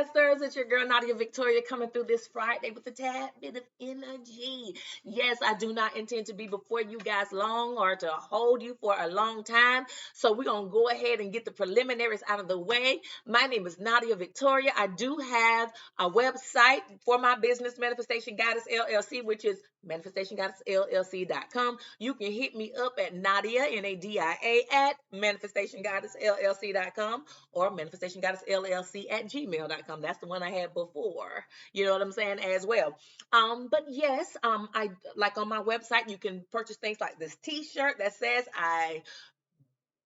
manifestors, it's your girl Nadia Victoria coming through this Friday with a tad bit of energy. Yes, I do not intend to be before you guys long or to hold you for a long time. So we're going to go ahead and get the preliminaries out of the way. My name is Nadia Victoria. I do have a website for my business, Manifestation Goddess LLC, which is manifestationgoddessllc.com. You can hit me up at Nadia, Nadia, at manifestationgoddessllc.com or manifestationgoddessllc@gmail.com. That's the one I had before. You know what I'm saying as well. But yes, I like on my website, you can purchase things like this t-shirt that says I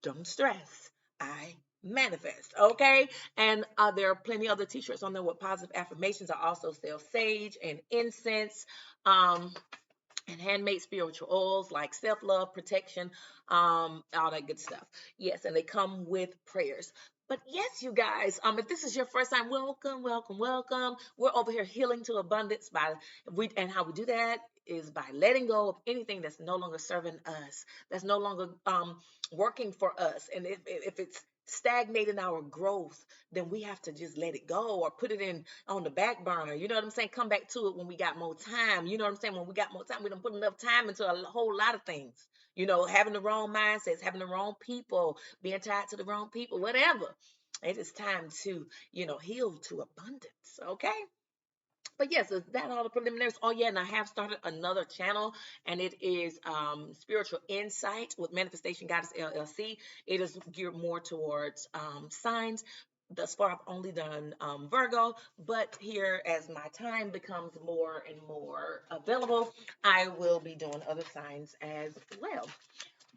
don't stress, I manifest. Okay. And there are plenty other t-shirts on there with positive affirmations. I also sell sage and incense. And handmade spiritual oils like self-love, protection, all that good stuff. Yes, and they come with prayers. But yes, you guys, if this is your first time, welcome, welcome, welcome. We're over here healing to abundance and how we do that is by letting go of anything that's no longer serving us, that's no longer working for us. And if it's stagnating our growth, then we have to just let it go or put it in on the back burner. You know what I'm saying? Come back to it when we got more time. You know what I'm saying? When we got more time, we don't put enough time into a whole lot of things. You know, having the wrong mindsets, having the wrong people, being tied to the wrong people, whatever. It is time to, heal to abundance. Okay. But yes, is that all the preliminaries? Oh yeah, and I have started another channel, and it is Spiritual Insight with Manifestation Goddess LLC. It is geared more towards signs. Thus far, I've only done Virgo, but here, as my time becomes more and more available, I will be doing other signs as well.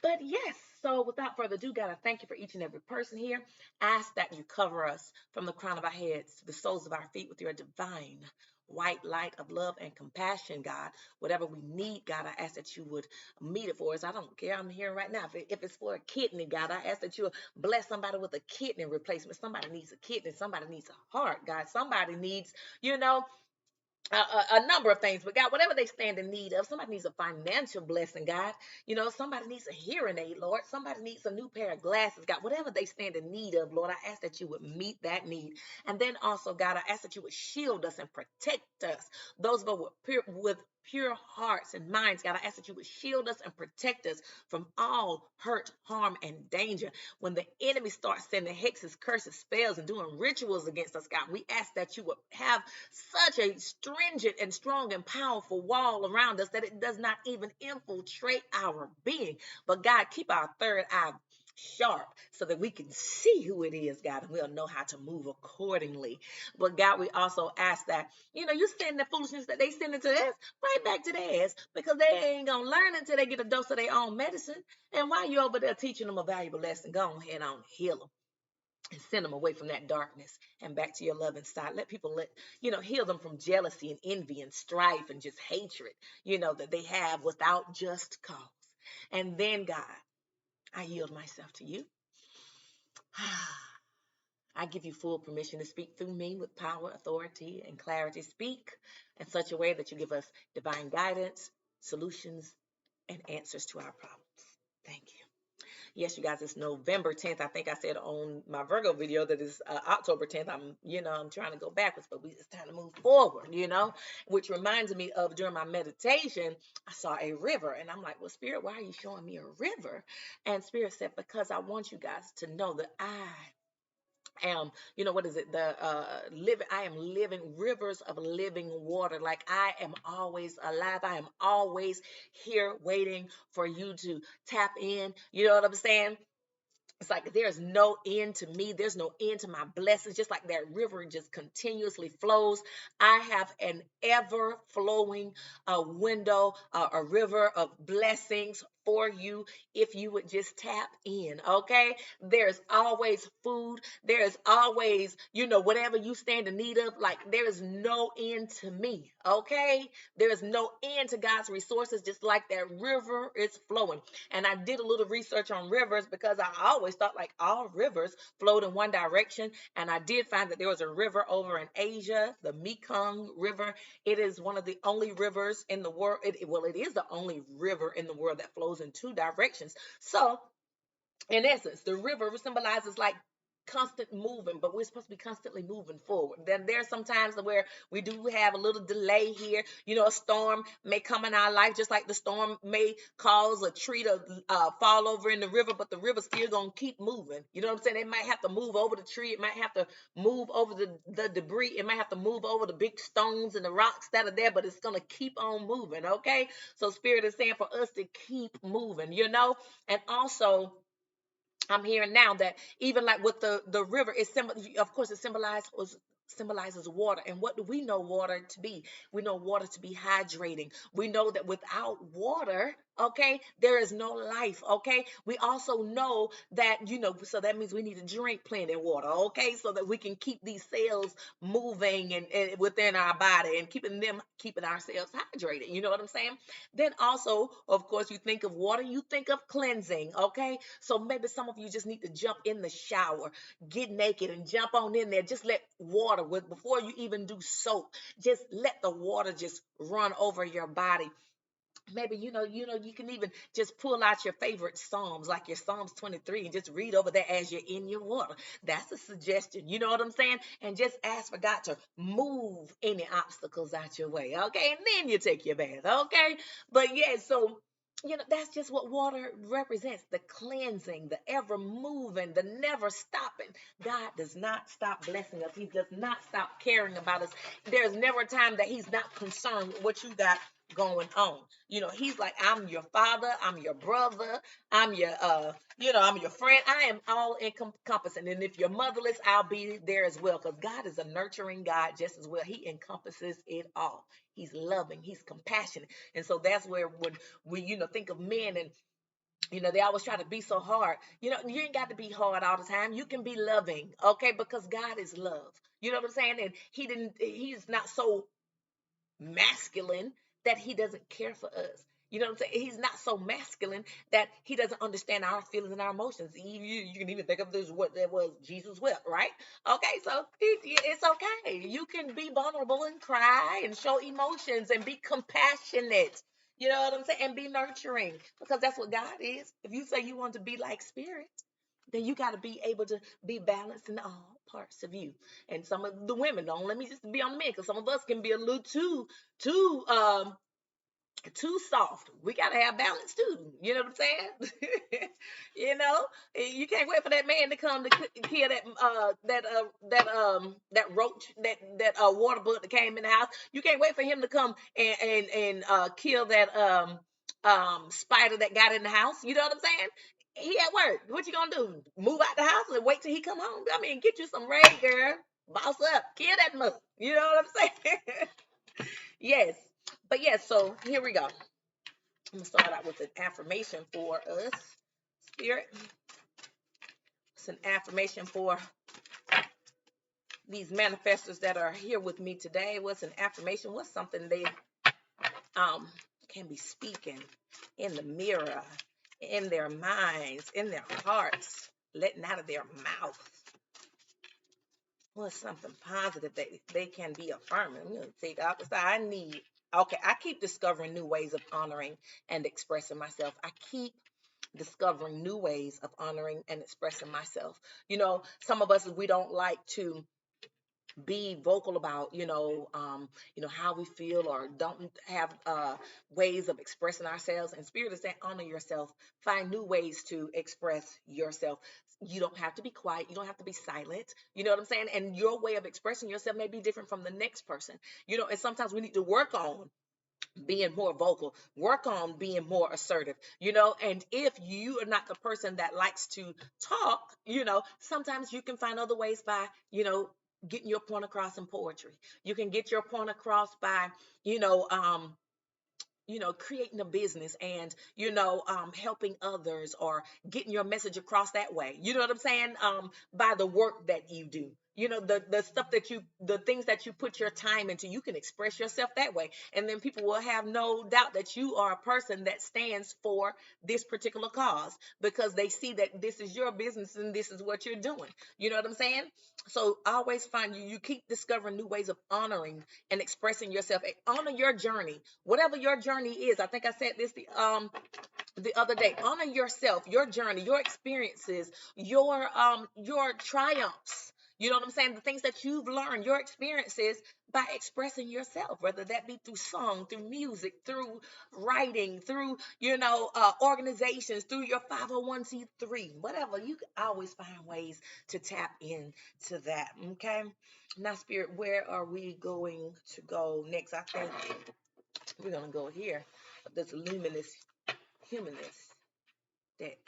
But yes, so without further ado, God, I thank you for each and every person here. Ask that you cover us from the crown of our heads to the soles of our feet with your divine white light of love and compassion, God. Whatever we need, God, I ask that you would meet it for us. I don't care. I'm here right now. If it's for a kidney, God, I ask that you bless somebody with a kidney replacement. Somebody needs a kidney. Somebody needs a heart, God. Somebody needs, a number of things, but God, whatever they stand in need of, somebody needs a financial blessing, God. Somebody needs a hearing aid, Lord. Somebody needs a new pair of glasses, God. Whatever they stand in need of, Lord, I ask that you would meet that need. And then also, God, I ask that you would shield us and protect us. Those of us with pure hearts and minds, God, I ask that you would shield us and protect us from all hurt, harm, and danger. When the enemy starts sending hexes, curses, spells, and doing rituals against us, God, we ask that you would have such a stringent and strong and powerful wall around us that it does not even infiltrate our being. But God, keep our third eye sharp so that we can see who it is, God, and we'll know how to move accordingly. But God, we also ask that, you send the foolishness that they send into us right back to their ass, because they ain't gonna learn until they get a dose of their own medicine. And while you're over there teaching them a valuable lesson, go ahead on, heal them and send them away from that darkness and back to your loving side. Let people heal them from jealousy and envy and strife and just hatred, that they have without just cause. And then, God, I yield myself to you. I give you full permission to speak through me with power, authority, and clarity. Speak in such a way that you give us divine guidance, solutions, and answers to our problems. Thank you. Yes, you guys, it's November 10th. I think I said on my Virgo video that it's October 10th. I'm trying to go backwards, but it's time to move forward, which reminds me of during my meditation, I saw a river and I'm like, well, Spirit, why are you showing me a river? And Spirit said, because I want you guys to know that I am, what is it? I am living rivers of living water. Like I am always alive. I am always here waiting for you to tap in. You know what I'm saying? It's like there's no end to me. There's no end to my blessings. Just like that river just continuously flows. I have an ever flowing window, a river of blessings for you if you would just tap in. Okay. There's always food. There's always, whatever you stand in need of. Like there is no end to me. Okay. There is no end to God's resources, just like that river is flowing. And I did a little research on rivers because I always thought like all rivers flowed in one direction. And I did find that there was a river over in Asia, the Mekong River. It is one of the only rivers in the world. It is the only river in the world that flows in two directions. So in essence, the river symbolizes like constant moving, but we're supposed to be constantly moving forward. Then there's some times where we do have a little delay here. A storm may come in our life, just like the storm may cause a tree to fall over in the river, but the river's still gonna keep moving. You know what I'm saying? It might have to move over the tree. It might have to move over the debris. It might have to move over the big stones and the rocks that are there, but it's gonna keep on moving. Okay, so Spirit is saying for us to keep moving. And also, I'm hearing now that even like with the river, of course, it symbolizes water. And what do we know water to be? We know water to be hydrating. We know that without water, okay, there is no life. Okay, we also know that, so that means we need to drink plenty of water. Okay, so that we can keep these cells moving and within our body, and keeping ourselves hydrated. You know what I'm saying? Then also, of course, you think of water, you think of cleansing. Okay, so maybe some of you just need to jump in the shower, get naked and jump on in there. Just let water, before you even do soap, just let the water just run over your body. Maybe you can even just pull out your favorite Psalms, like your Psalms 23, and just read over there as you're in your water. That's a suggestion. You know what I'm saying? And just ask for God to move any obstacles out your way. Okay, and then you take your bath. Okay, but yeah, so that's just what water represents: the cleansing, the ever moving, the never stopping. God does not stop blessing us. He does not stop caring about us. There's never a time that He's not concerned with what you got going on. He's like, I'm your father, I'm your brother, I'm your friend. I am all encompassing. And if you're motherless, I'll be there as well. Because God is a nurturing God just as well. He encompasses it all. He's loving, He's compassionate. And so that's where when we, think of men, and they always try to be so hard. You ain't got to be hard all the time. You can be loving, okay? Because God is love. You know what I'm saying? And He's not so masculine that He doesn't care for us. You know what I'm saying? He's not so masculine that He doesn't understand our feelings and our emotions. You can even think of this, what that was, Jesus wept, right? Okay, so it's okay. You can be vulnerable and cry and show emotions and be compassionate. You know what I'm saying? And be nurturing, because that's what God is. If you say you want to be like Spirit, then you got to be able to be balanced in all parts of you. And some of the women, don't let me just be on the men, because some of us can be a little too too soft. We got to have balance too. You know what I'm saying? You can't wait for that man to come to kill that roach, that water bug that came in the house. You can't wait for him to come and kill that spider that got in the house. You know what I'm saying? He at work. What you gonna do? Move out the house and wait till he come home? I mean, get you some raid, girl. Boss up. Kill that mug. You know what I'm saying? Yes. But yes, so here we go. I'm gonna start out with an affirmation for us, Spirit. It's an affirmation for these manifestors that are here with me today. What's an affirmation? What's something they can be speaking in the mirror, in their minds, in their hearts, letting out of their mouth? What's something positive that they can be affirming? I'm gonna take out the side. I keep discovering new ways of honoring and expressing myself. I keep discovering new ways of honoring and expressing myself. Some of us, we don't like to be vocal about, how we feel, or don't have ways of expressing ourselves. And Spirit is saying, honor yourself. Find new ways to express yourself. You don't have to be quiet. You don't have to be silent. You know what I'm saying? And your way of expressing yourself may be different from the next person. And sometimes we need to work on being more vocal, work on being more assertive, and if you are not the person that likes to talk, sometimes you can find other ways by, getting your point across in poetry. You can get your point across by, creating a business and, helping others, or getting your message across that way. You know what I'm saying? By the work that you do. The stuff the things that you put your time into, you can express yourself that way. And then people will have no doubt that you are a person that stands for this particular cause, because they see that this is your business and this is what you're doing. You know what I'm saying? So always find you keep discovering new ways of honoring and expressing yourself. Honor your journey, whatever your journey is. I think I said this the other day. Honor yourself, your journey, your experiences, your triumphs. You know what I'm saying? The things that you've learned, your experiences by expressing yourself, whether that be through song, through music, through writing, through, organizations, through your 501c3, whatever. You can always find ways to tap into that. Okay. Now, Spirit, where are we going to go next? I think we're going to go here. This luminous humanist deck.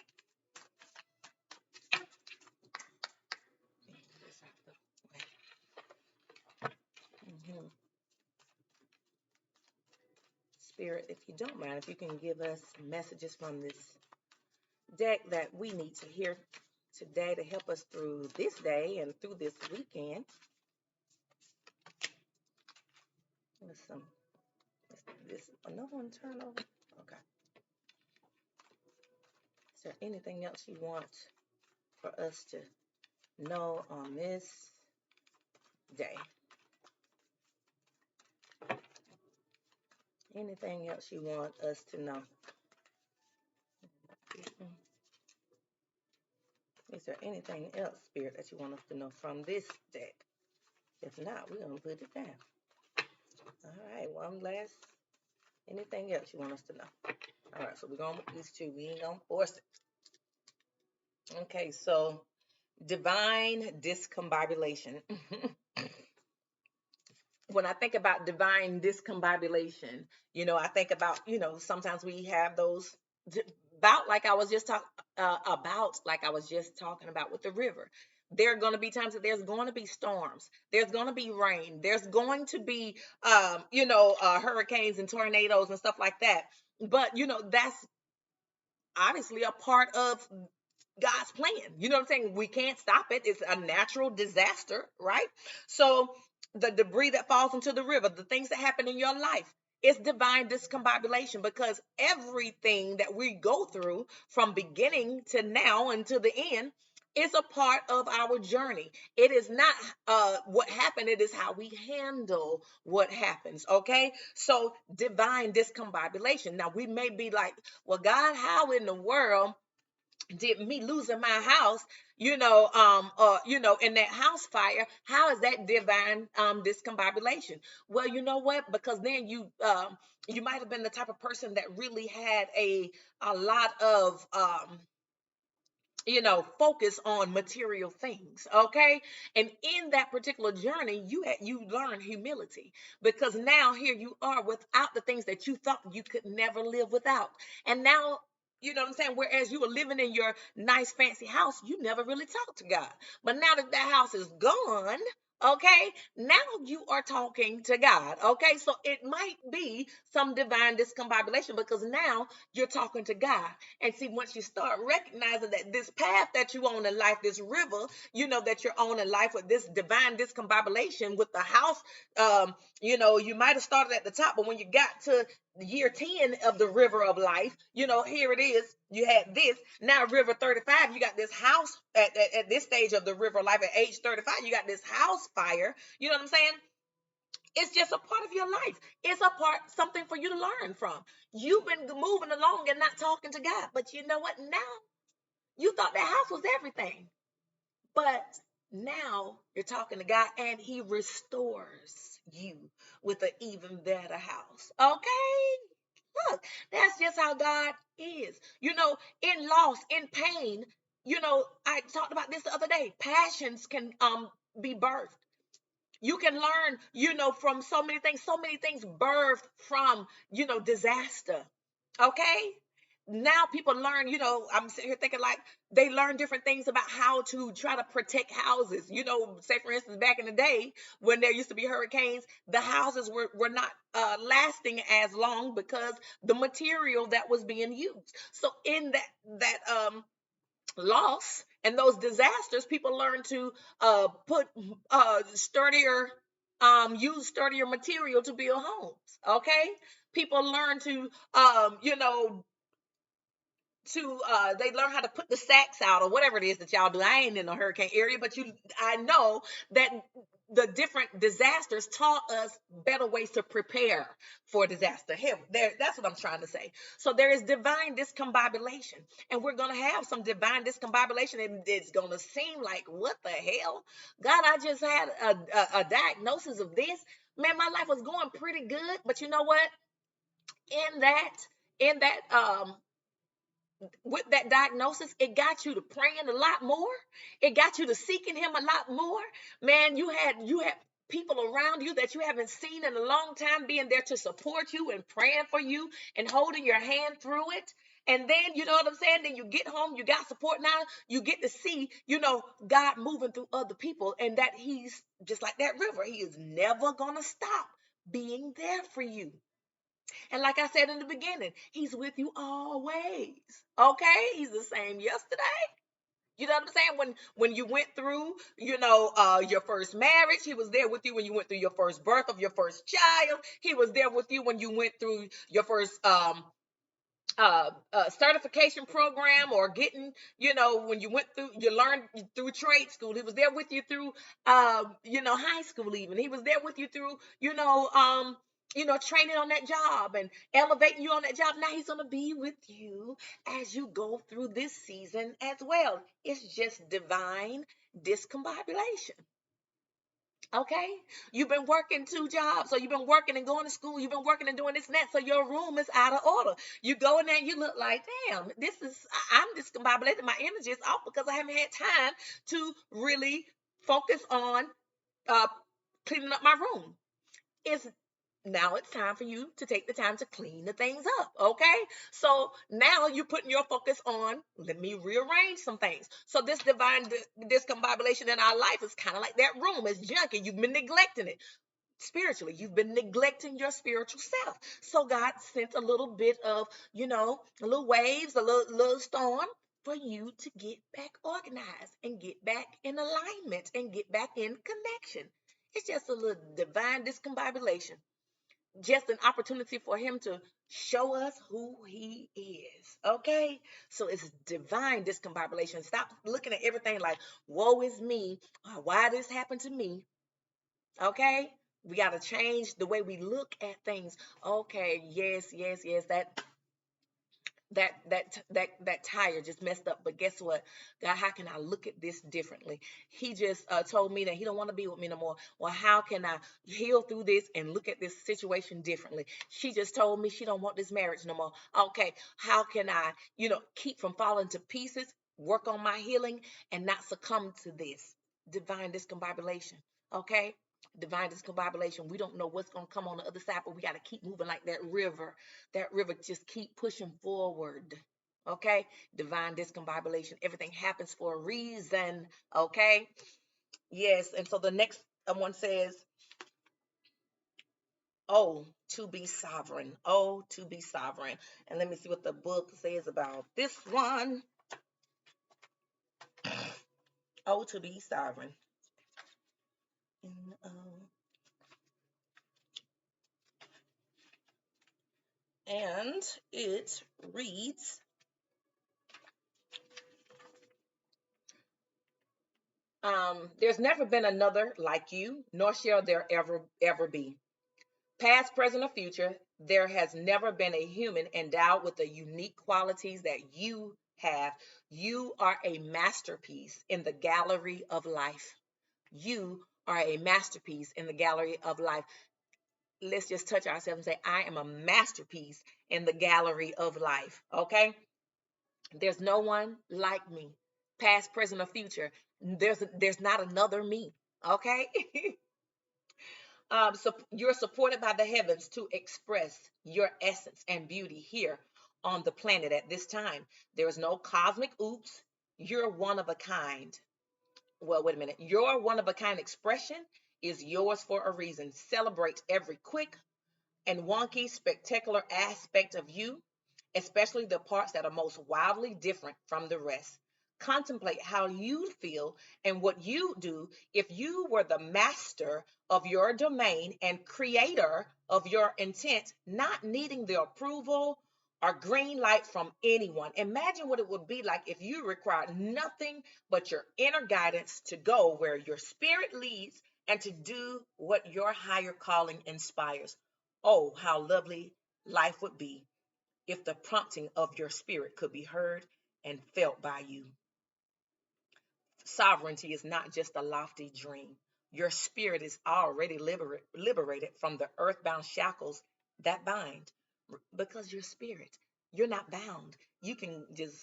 Mhm. Spirit, if you don't mind, if you can give us messages from this deck that we need to hear today to help us through this day and through this weekend. There's some, this another one turn over. Okay. Is there anything else you want for us to know on this day? Anything else you want us to know? Is there anything else, Spirit, that you want us to know from this deck? If not, we're going to put it down. All right, one last. Anything else you want us to know? All right, so we're going with these two. We ain't going to force it. Okay, so divine discombobulation. When I think about divine discombobulation, I think about, sometimes we have those about like I was just talking about with the river. There are going to be times that there's going to be storms. There's going to be rain. There's going to be, hurricanes and tornadoes and stuff like that. But, that's obviously a part of God's plan. You know what I'm saying? We can't stop it. It's a natural disaster, right? So the debris that falls into the river, the things that happen in your life, it's divine discombobulation, because everything that we go through from beginning to now and to the end is a part of our journey. It is not what happened, it is how we handle what happens. Okay, so divine discombobulation. Now we may be like, well, God, how in the world did me losing my house, in that house fire, how is that divine discombobulation? Well, you know what? Because then you might have been the type of person that really had a lot of focus on material things. Okay, and in that particular journey, you learn humility, because now here you are without the things that you thought you could never live without. And now, you know what I'm saying, whereas you were living in your nice fancy house, you never really talked to God. But now that that house is gone, okay, now you are talking to God. Okay, so it might be some divine discombobulation, because now you're talking to God. And see, once you start recognizing that this path that you own in life, this river, that you're on in life, with this divine discombobulation with the house, you might have started at the top, but when you got to year 10 of the river of life, here it is. You had this. Now, river 35, you got this house at this stage of the river of life. At age 35, you got this house fire. You know what I'm saying? It's just a part of your life. It's something for you to learn from. You've been moving along and not talking to God. But you know what? Now you thought that house was everything. But now you're talking to God, and He restores you with an even better house. Okay? Look, that's just how God is. In loss, in pain, I talked about this the other day. Passions can be birthed. You can learn, from so many things birthed from, disaster. Okay? Now people learn, I'm sitting here thinking like they learn different things about how to try to protect houses. Say for instance, back in the day when there used to be hurricanes, the houses were not lasting as long because the material that was being used. So in that loss and those disasters, people learn to put sturdier, use sturdier material to build homes. Okay, people learn to they learn how to put the sacks out or whatever it is that y'all do. I ain't in a hurricane area, but I know that the different disasters taught us better ways to prepare for disaster. Here, there, that's what I'm trying to say. So there is divine discombobulation, and we're gonna have some divine discombobulation, and it's gonna seem like, what the hell, God? I just had a diagnosis of this. Man, my life was going pretty good, but you know what? In that, in that, with that diagnosis, it got you to praying a lot more. It got you to seeking him a lot more. Man, you had people around you that you haven't seen in a long time being there to support you and praying for you and holding your hand through it. And then, you know what I'm saying? Then you get home, you got support now. You get to see, God moving through other people, and that he's just like that river. He is never going to stop being there for you. And like I said in the beginning, he's with you always. Okay? He's the same yesterday. You know what I'm saying? When you went through, your first marriage, he was there with you when you went through your first birth of your first child. He was there with you when you went through your first certification program, or getting, when you went through, you learned through trade school. He was there with you through, high school. Even he was there with you through, training on that job and elevating you on that job. Now he's going to be with you as you go through this season as well. It's just divine discombobulation. Okay, you've been working 2 jobs, so you've been working and going to school, you've been working and doing this and that, so your room is out of order. You go in there and you look like, damn, I'm discombobulated. My energy is off because I haven't had time to really focus on uh, cleaning up my room. It's Now it's time for you to take the time to clean the things up. Okay, so now you're putting your focus on, let me rearrange some things. So this divine discombobulation in our life is kind of like that room. It's junk and you've been neglecting it spiritually. You've been neglecting your spiritual self. So God sent a little bit of, a little waves, a little storm for you to get back organized and get back in alignment and get back in connection. It's just a little divine discombobulation, just an opportunity for him to show us who he is. Okay, so it's divine discombobulation. Stop looking at everything like, woe is me, why this happened to me. Okay, we got to change the way we look at things. Okay, yes, yes, yes, that tire just messed up, but guess what, God, how can I look at this differently? He just told me that he don't want to be with me no more. Well, how can I heal through this and look at this situation differently? She just told me she don't want this marriage no more. Okay, how can I keep from falling to pieces, work on my healing, and not succumb to this divine discombobulation? Okay, divine discombobulation. We don't know what's going to come on the other side, but we got to keep moving like that river. That river, just keep pushing forward. Okay, divine discombobulation. Everything happens for a reason. Okay, yes. And so the next one says, oh, to be sovereign. Oh, to be sovereign. And let me see what the book says about this one. Oh, to be sovereign. And it reads, there's never been another like you, nor shall there ever be. Past, present, or future, there has never been a human endowed with the unique qualities that you have. You are a masterpiece in the gallery of life. You are a masterpiece in the gallery of life. Let's just touch ourselves and say, I am a masterpiece in the gallery of life. Okay? There's no one like me, past, present, or future. There's not another me. Okay? So you're supported by the heavens to express your essence and beauty here on the planet at this time. There is no cosmic oops. You're one of a kind. Well, wait a minute. Your one of a kind expression is yours for a reason. Celebrate every quick and wonky, spectacular aspect of you, especially the parts that are most wildly different from the rest. Contemplate how you'd feel and what you do if you were the master of your domain and creator of your intent, not needing the approval or green light from anyone. Imagine what it would be like if you required nothing but your inner guidance to go where your spirit leads and to do what your higher calling inspires. Oh, how lovely life would be if the prompting of your spirit could be heard and felt by you. Sovereignty is not just a lofty dream. Your spirit is already liberated from the earthbound shackles that bind because your spirit, you're not bound. You can just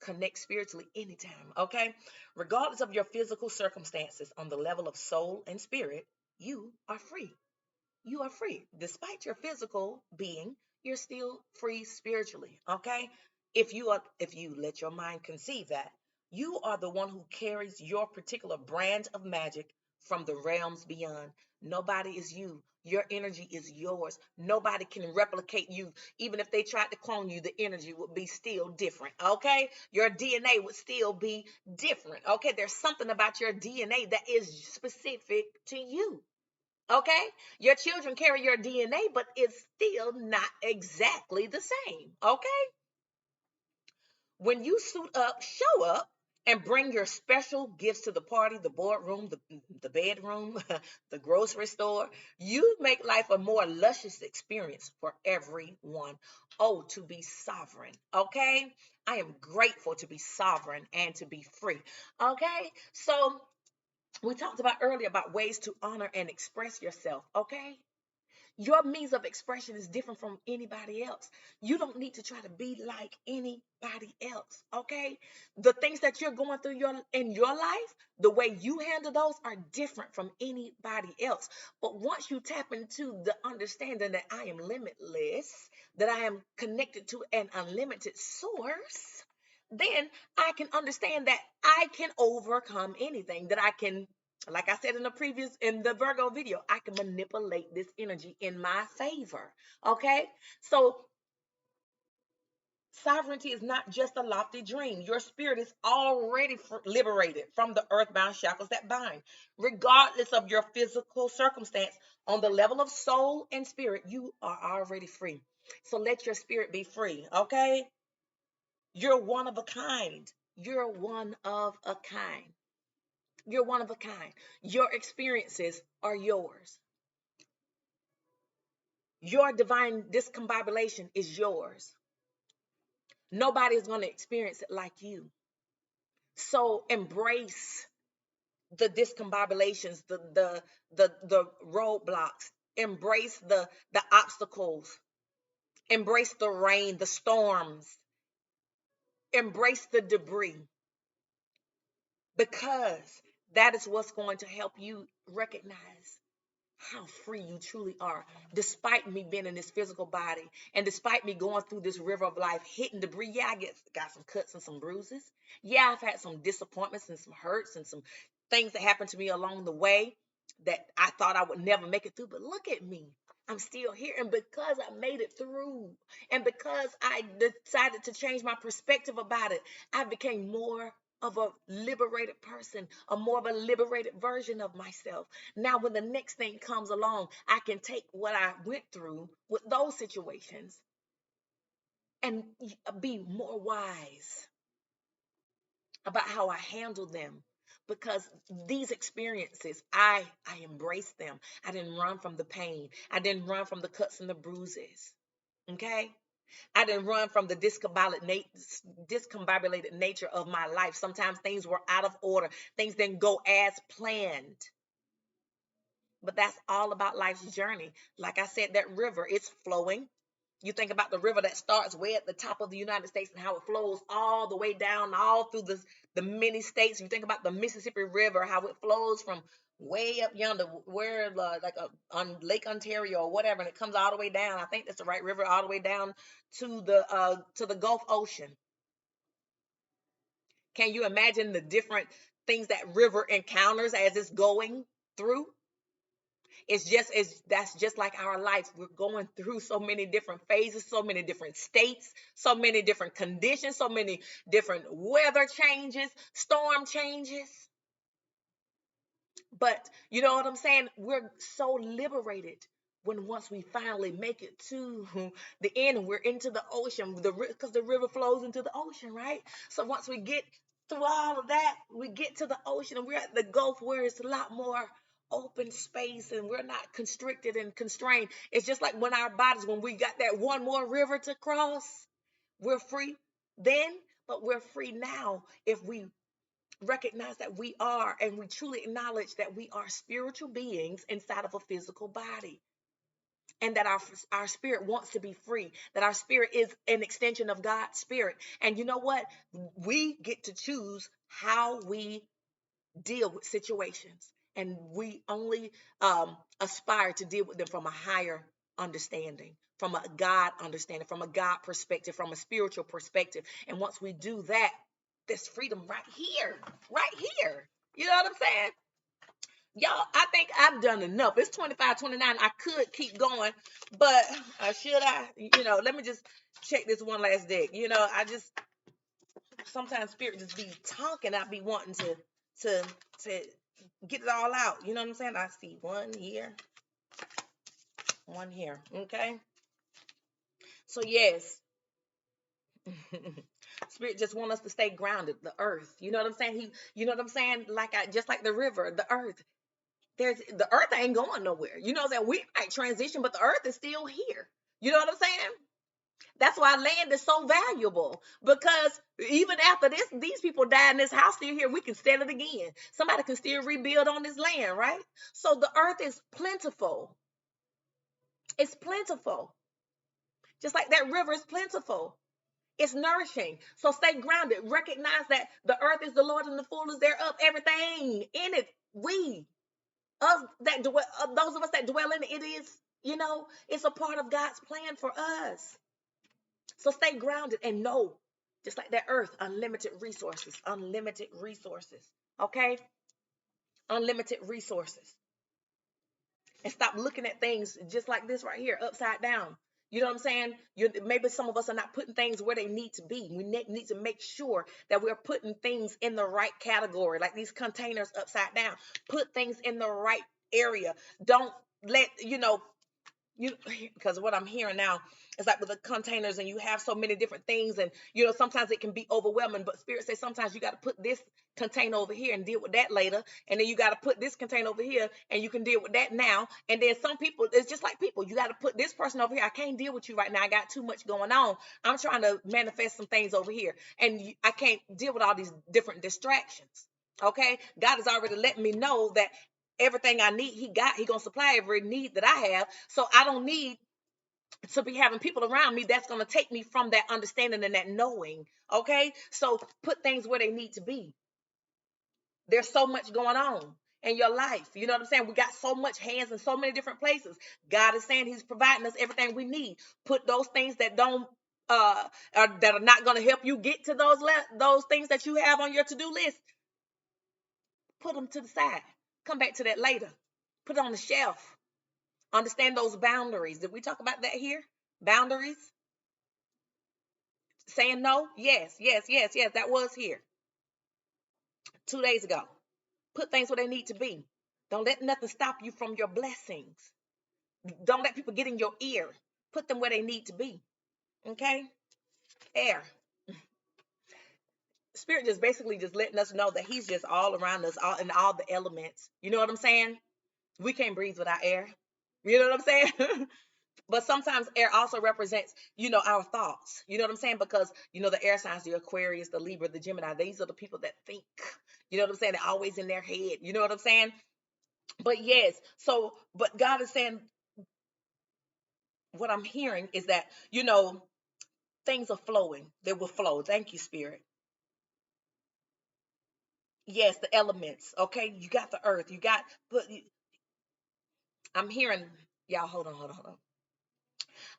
connect spiritually anytime, okay? Regardless of your physical circumstances, on the level of soul and spirit, you are free. You are free. Despite your physical being, you're still free spiritually. Okay? If you let your mind conceive that, you are the one who carries your particular brand of magic from the realms beyond. Nobody is you. Your energy is yours. Nobody can replicate you. Even if they tried to clone you, the energy would be still different. Okay? Your DNA would still be different. Okay? There's something about your DNA that is specific to you. Okay? Your children carry your DNA, but it's still not exactly the same. Okay? When you suit up, show up, and bring your special gifts to the party, the boardroom, the bedroom, the grocery store, you make life a more luscious experience for everyone. Oh, to be sovereign. Okay? I am grateful to be sovereign and to be free. Okay? So, we talked about earlier about ways to honor and express yourself. Okay? Your means of expression is different from anybody else. You don't need to try to be like anybody else, okay? The things that you're going through in your life, the way you handle those are different from anybody else. But once you tap into the understanding that I am limitless, that I am connected to an unlimited source, then I can understand that I can overcome anything, that I can, like I said in the Virgo video, I can manipulate this energy in my favor. Okay? So sovereignty is not just a lofty dream. Your spirit is already liberated from the earthbound shackles that bind. Regardless of your physical circumstance, on the level of soul and spirit, you are already free. So let your spirit be free. Okay? You're one of a kind. You're one of a kind. You're one of a kind. Your experiences are yours. Your divine discombobulation is yours. Nobody is going to experience it like you. So embrace the discombobulations, the roadblocks. Embrace the obstacles. Embrace the rain, the storms. Embrace the debris, because that is what's going to help you recognize how free you truly are. Despite me being in this physical body and despite me going through this river of life, hitting debris, yeah, got some cuts and some bruises. Yeah, I've had some disappointments and some hurts and some things that happened to me along the way that I thought I would never make it through. But look at me. I'm still here. And because I made it through and because I decided to change my perspective about it, I became more of a liberated person, a more of a liberated version of myself. Now, when the next thing comes along, I can take what I went through with those situations and be more wise about how I handle them. Because these experiences, I embraced them. I didn't run from the pain. I didn't run from the cuts and the bruises. Okay? I didn't run from the discombobulated nature of my life. Sometimes things were out of order. Things didn't go as planned. But that's all about life's journey. Like I said, that river, it's flowing. You think about the river that starts way at the top of the United States and how it flows all the way down, all through the many states. You think about the Mississippi River, how it flows from way up yonder, where on Lake Ontario or whatever, and it comes all the way down. I think that's the right river, all the way down to the Gulf Ocean. Can you imagine the different things that river encounters as it's going through? That's just like our life. We're going through so many different phases, so many different states, so many different conditions, so many different weather changes, storm changes. But you know what I'm saying? We're so liberated when once we finally make it to the end and we're into the ocean, because the river flows into the ocean, right? So once we get through all of that, we get to the ocean and we're at the Gulf where it's a lot more open space and we're not constricted and constrained. It's just like when our bodies, when we got that one more river to cross, we're free then, but we're free now if we recognize that we are, and we truly acknowledge that we are spiritual beings inside of a physical body, and that our spirit wants to be free, that our spirit is an extension of God's spirit. And you know what? We get to choose how we deal with situations, and we only aspire to deal with them from a higher understanding, from a God understanding, from a God perspective, from a spiritual perspective. And once we do that, there's freedom right here, right here. You know what I'm saying? Y'all, I think I've done enough. It's 25:29. I could keep going, but should I? Let me just check this one last deck. I just sometimes spirit just be talking. I be wanting to to get it all out. You know what I'm saying? I see one here, one here. Okay. So yes, spirit just want us to stay grounded. The earth. You know what I'm saying? You know what I'm saying? Just like the river, the earth. The earth ain't going nowhere. You know that we might transition, but the earth is still here. You know what I'm saying? That's why land is so valuable, because even after these people die in this house still here, we can sell it again. Somebody can still rebuild on this land, right? So the earth is plentiful. It's plentiful. Just like that river is plentiful. It's nourishing. So stay grounded. Recognize that the earth is the Lord and the fullness thereof. Everything in it, those of us that dwell in it, it is, it's a part of God's plan for us. So stay grounded and know, just like that earth, unlimited resources, unlimited resources. Okay? Unlimited resources. And stop looking at things just like this right here, upside down. You know what I'm saying? Maybe some of us are not putting things where they need to be. We need to make sure that we're putting things in the right category, like these containers upside down. Put things in the right area. Don't let, because what I'm hearing now is like with the containers, and you have so many different things, and sometimes it can be overwhelming, but spirit says sometimes you got to put this container over here and deal with that later, and then you got to put this container over here and you can deal with that now. And then some people, it's just like people, you got to put this person over here. I can't deal with you right now, I got too much going on. I'm trying to manifest some things over here, and I can't deal with all these different distractions. Okay, God has already let me know that everything I need, he gonna supply every need that I have. So I don't need to be having people around me that's gonna take me from that understanding and that knowing. Okay, so put things where they need to be. There's so much going on in your life. You know what I'm saying? We got so much hands in so many different places. God is saying he's providing us everything we need. Put those things that don't that are not going to help you get to those things that you have on your to-do list. Put them to the side. Come back to that later. Put it on the shelf. Understand those boundaries. Did we talk about that here? Boundaries? Saying no? Yes, yes, yes, yes. That was here 2 days ago. Put things where they need to be. Don't let nothing stop you from your blessings. Don't let people get in your ear. Put them where they need to be. Okay? Air. Spirit just basically just letting us know that he's just all around us, all in all the elements. You know what I'm saying? We can't breathe without air. You know what I'm saying? But sometimes air also represents, our thoughts. You know what I'm saying? Because, the air signs, the Aquarius, the Libra, the Gemini, these are the people that think. You know what I'm saying? They're always in their head. You know what I'm saying? But yes, but God is saying, what I'm hearing is that, things are flowing. They will flow. Thank you, Spirit. Yes, the elements. Okay. You got the earth. But I'm hearing, y'all, hold on, hold on, hold on.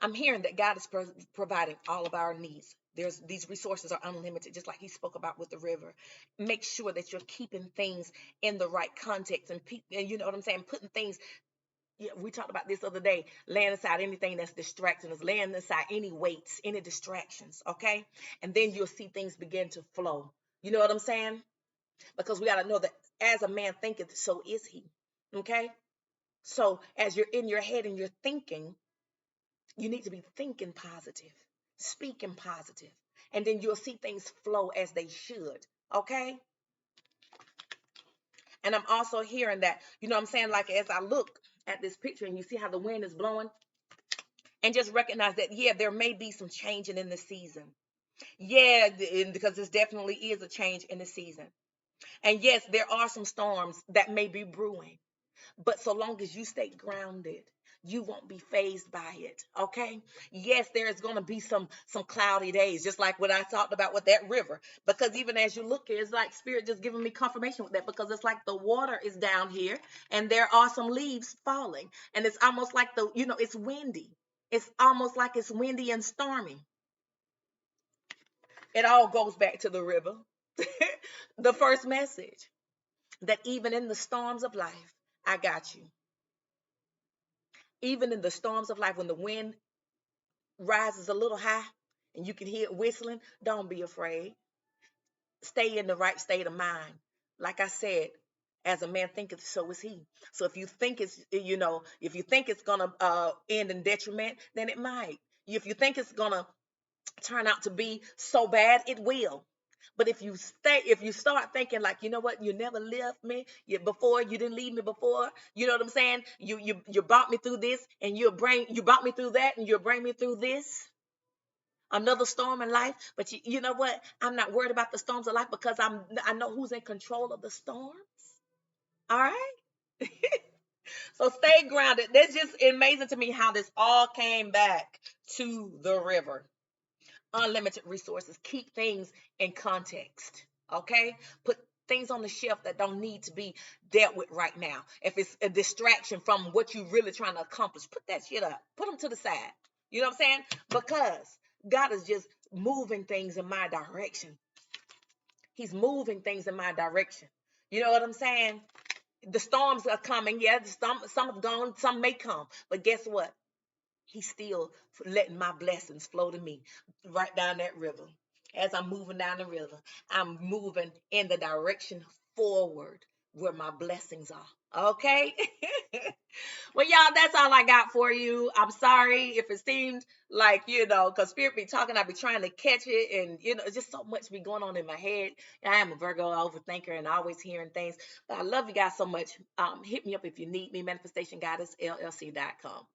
I'm hearing that God is providing all of our needs. These resources are unlimited, just like he spoke about with the river. Make sure that you're keeping things in the right context, and you know what I'm saying? Putting things, yeah, we talked about this other day, laying aside anything that's distracting us, laying aside any weights, any distractions, okay? And then you'll see things begin to flow. You know what I'm saying? Because we got to know that as a man thinketh, so is he, okay? So as you're in your head and you're thinking, you need to be thinking positive, speaking positive, and then you'll see things flow as they should. Okay. And I'm also hearing that, you know what I'm saying? Like as I look at this picture and you see how the wind is blowing, and just recognize that, yeah, there may be some changing in the season. Yeah, because this definitely is a change in the season. And yes, there are some storms that may be brewing. But so long as you stay grounded, you won't be phased by it. Okay. Yes, there's going to be some cloudy days, just like what I talked about with that river. Because even as you look, it's like spirit just giving me confirmation with that, because it's like the water is down here and there are some leaves falling. And it's almost like it's windy. It's almost like it's windy and stormy. It all goes back to the river. The first message, that even in the storms of life, I got you. Even in the storms of life, when the wind rises a little high and you can hear it whistling, don't be afraid. Stay in the right state of mind. Like I said, as a man thinketh, so is he. So if you think it's gonna end in detriment, then it might. If you think it's gonna turn out to be so bad, it will. But if you start thinking like, you know what, you never left me before, you didn't leave me before, you know what I'm saying? You brought me through this, and you brought me through that, and you'll bring me through this. Another storm in life, but you know what? I'm not worried about the storms of life, because I know who's in control of the storms. All right. So stay grounded. That's just amazing to me how this all came back to the river. Unlimited resources. Keep things in context. Okay? Put things on the shelf that don't need to be dealt with right now. If it's a distraction from what you're really trying to accomplish, put that shit up. Put them to the side. You know what I'm saying? Because God is just moving things in my direction. He's moving things in my direction. You know what I'm saying? The storms are coming. Yeah, some have gone, some may come. But guess what? He's still letting my blessings flow to me right down that river. As I'm moving down the river, I'm moving in the direction forward where my blessings are. Okay? Well, y'all, that's all I got for you. I'm sorry if it seemed like, because Spirit be talking, I be trying to catch it, and, it's just so much be going on in my head. I am a Virgo overthinker and always hearing things. But I love you guys so much. Hit me up if you need me, manifestationgoddessllc.com.